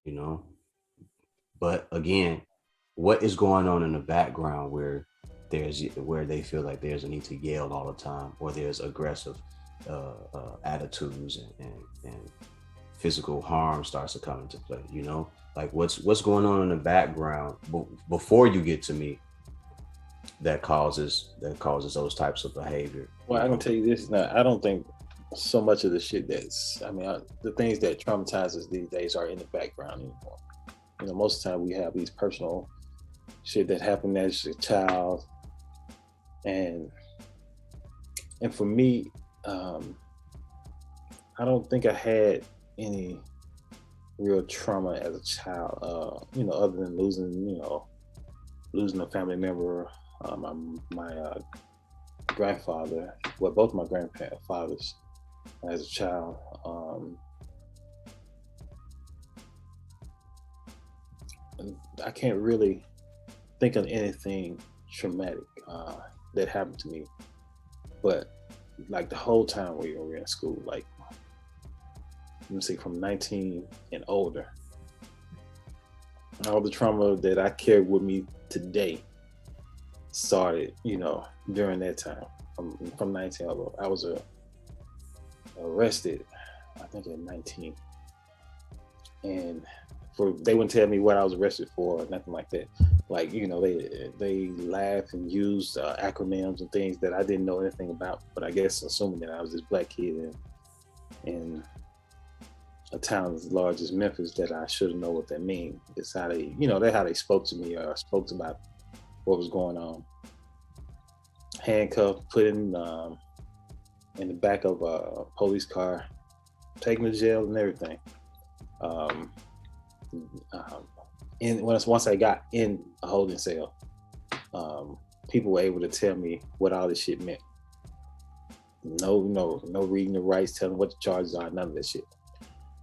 you know. But again, what is going on in the background where they feel like there's a need to yell all the time, or there's aggressive attitudes, and physical harm starts to come into play. Like what's going on in the background before you get to me that causes those types of behavior. Well, I can tell you this now. I don't think so much of the shit the things that traumatize us these days are in the background anymore. Most of the time we have these personal shit that happened as a child, and for me, I don't think I had any real trauma as a child. Other than losing a family member. My grandfather, well, both my grandfathers as a child. I can't really think of anything traumatic that happened to me, but like the whole time we were in school, like let me see, from 19 and older, all the trauma that I carry with me today started, during that time. From 19, I was arrested, I think at 19, and they wouldn't tell me what I was arrested for or nothing like that. Like, they laughed and used acronyms and things that I didn't know anything about, but I guess assuming that I was this black kid in a town as large as Memphis, that I should know what that means. It's how they, that's how they spoke to me or spoke about what was going on. Handcuffed, put in the back of a police car, taken to jail and everything. And once I got in a holding cell, people were able to tell me what all this shit meant. No reading the rights, telling what the charges are, none of that shit.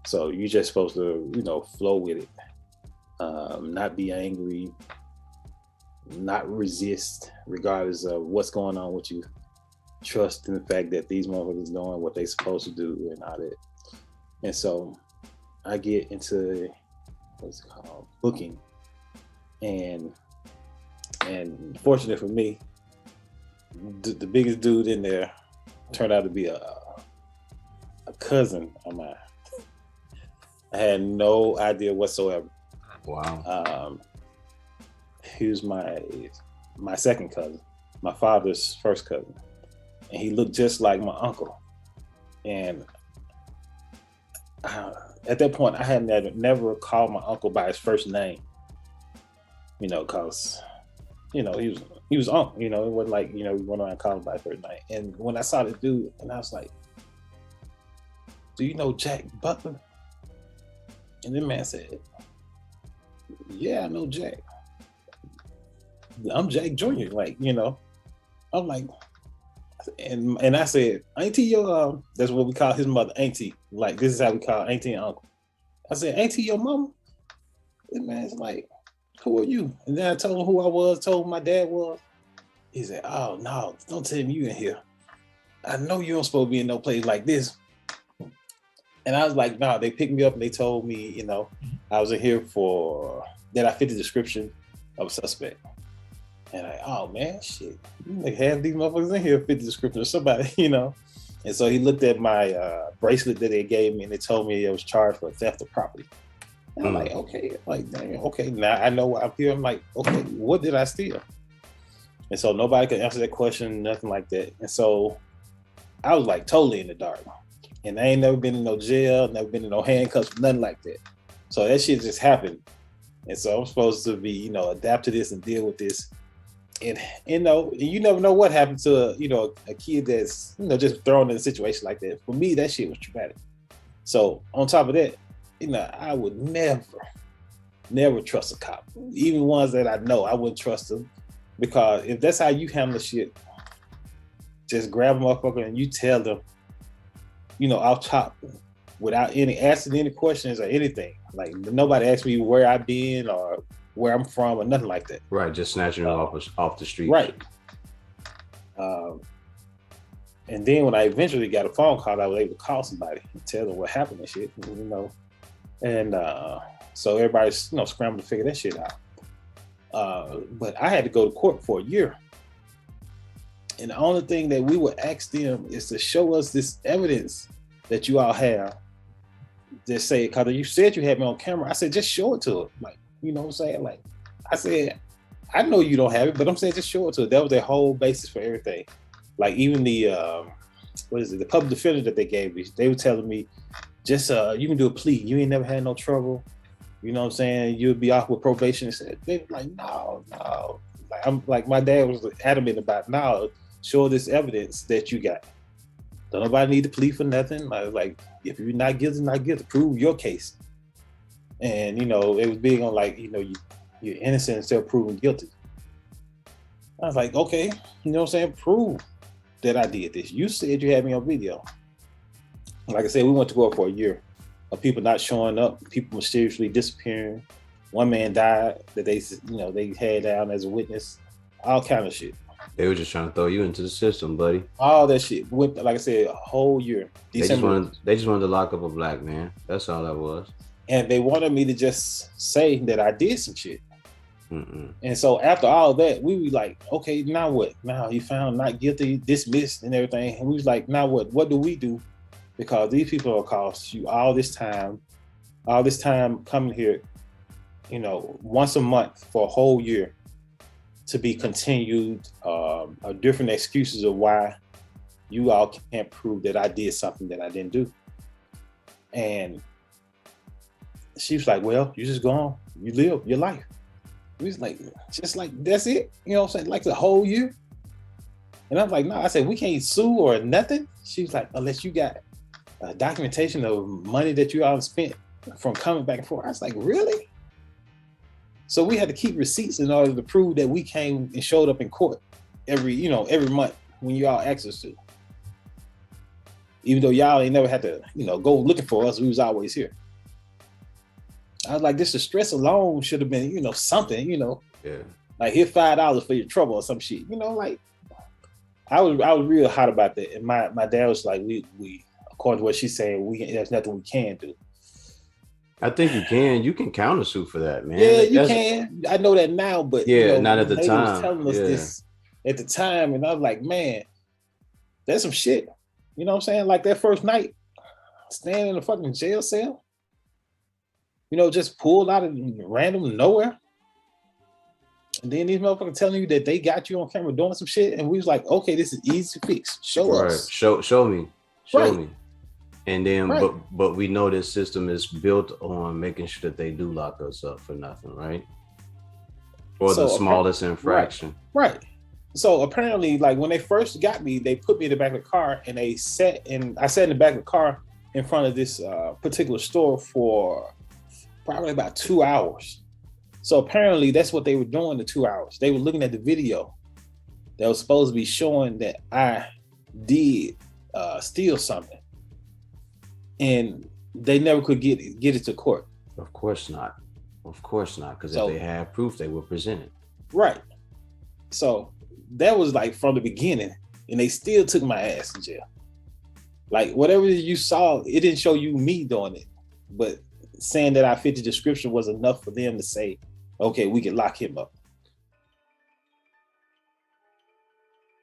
So you're just supposed to, flow with it, not be angry, not resist, regardless of what's going on with you. Trust in the fact that these motherfuckers doing what they supposed to do and all that. And so I get into what's it called, booking, and fortunately for me, the biggest dude in there turned out to be a cousin of mine. I had no idea whatsoever. Wow. He was my second cousin, my father's first cousin, and he looked just like my uncle. And at that point, I had never called my uncle by his first name, cause he was uncle. It wasn't like we went around calling him by his first name. And when I saw the dude, and I was like, "Do you know Jack Butler?" And the man said, "Yeah, I know Jack. I'm Jack Jr." I'm like, and I said, "Auntie your that's what we call his mother, Auntie. Like, this is how we call Auntie and Uncle." I said, "Auntie your mama?" The man's like, "Who are you?" And then I told him who I was, told him my dad was. He said, "Oh no, don't tell me you in here. I know you don't supposed to be in no place like this." And I was like, "No." They picked me up and they told me, I was in here that I fit the description of a suspect. And oh man, shit, like half these motherfuckers in here fit the description of somebody, And so he looked at my bracelet that they gave me, and they told me it was charged for theft of property. And I'm like, okay, damn, okay, now I know why I'm here. I'm like, okay, what did I steal? And so nobody could answer that question, nothing like that. And so I was like totally in the dark. And I ain't never been in no jail, never been in no handcuffs, nothing like that. So that shit just happened. And so I'm supposed to be, adapt to this and deal with this. And you never know what happened to a kid that's just thrown in a situation like that. For me, that shit was traumatic. So on top of that, I would never trust a cop. Even ones that I know, I wouldn't trust them, because if that's how you handle shit, just grab a motherfucker and you tell them, off top, without asking any questions or anything. Like, nobody asked me where I've been or where I'm from or nothing like that. Right, just snatching them off the street. Right. And then when I eventually got a phone call, I was able to call somebody and tell them what happened and shit, And So everybody's scrambling to figure that shit out. But I had to go to court for a year. And the only thing that we would ask them is to show us this evidence that you all have. Just say, because you said you had me on camera. I said, just show it to her. Like, you know what I'm saying? Like, I said, I know you don't have it, but I'm saying just show it to her. That was their whole basis for everything. Like, even the, the public defender that they gave me, they were telling me, just, you can do a plea. You ain't never had no trouble. You know what I'm saying? You'll be off with probation. They were like, no. Like, I'm like, my dad was adamant about, no, show this evidence that you got. Don't nobody need to plead for nothing. I was like, if you're not guilty, prove your case. And, it was big on like, you're innocent instead of proving guilty. I was like, okay, you know what I'm saying? Prove that I did this. You said you had me on video. Like I said, we went to court for a year of people not showing up, people mysteriously disappearing. One man died that they had down as a witness, all kind of shit. They were just trying to throw you into the system, buddy. All that shit went, like I said, a whole year. They just wanted to lock up a black man. That's all that was. And they wanted me to just say that I did some shit. And so after all that, we were like, okay, now what? Now you found not guilty, dismissed and everything. And we was like, now what? What do we do? Because these people will cost you all this time coming here, once a month for a whole year to be continued, different excuses of why you all can't prove that I did something that I didn't do. And she was like, well, you just go on, you live your life. We was like, just like, that's it? You know what I'm saying? Like the whole year? And I was like, no, I said, we can't sue or nothing. She was like, unless you got documentation of money that you all spent from coming back and forth. I was like, really? So we had to keep receipts in order to prove that we came and showed up in court every month when you all asked us to. Even though y'all ain't never had to, go looking for us, we was always here. I was like, this the stress alone should have been, something, Yeah. Like here's $5 for your trouble or some shit. Like I was real hot about that. And my dad was like, we according to what she's saying, there's nothing we can do. I think you can countersue for that, man. Yeah, you can. I know that now, but not at the time. Was telling us this at the time, and I was like, man, that's some shit. You know what I'm saying? Like that first night, staying in a fucking jail cell, just pulled out of random nowhere. And then these motherfuckers telling you that they got you on camera doing some shit, and we was like, okay, this is easy to fix. Show us. Show me. Show me. And then, but we know this system is built on making sure that they do lock us up for nothing, right? For the smallest infraction. Right. So apparently, like when they first got me, they put me in the back of the car, and I sat in the back of the car in front of this particular store for probably about 2 hours. So apparently, that's what they were doing the 2 hours. They were looking at the video that was supposed to be showing that I did steal something. And they never could get it to court. Of course not. Because if they had proof, they would present it. Right. So that was like from the beginning, and they still took my ass in jail. Like whatever you saw, it didn't show you me doing it, but saying that I fit the description was enough for them to say, okay, we can lock him up.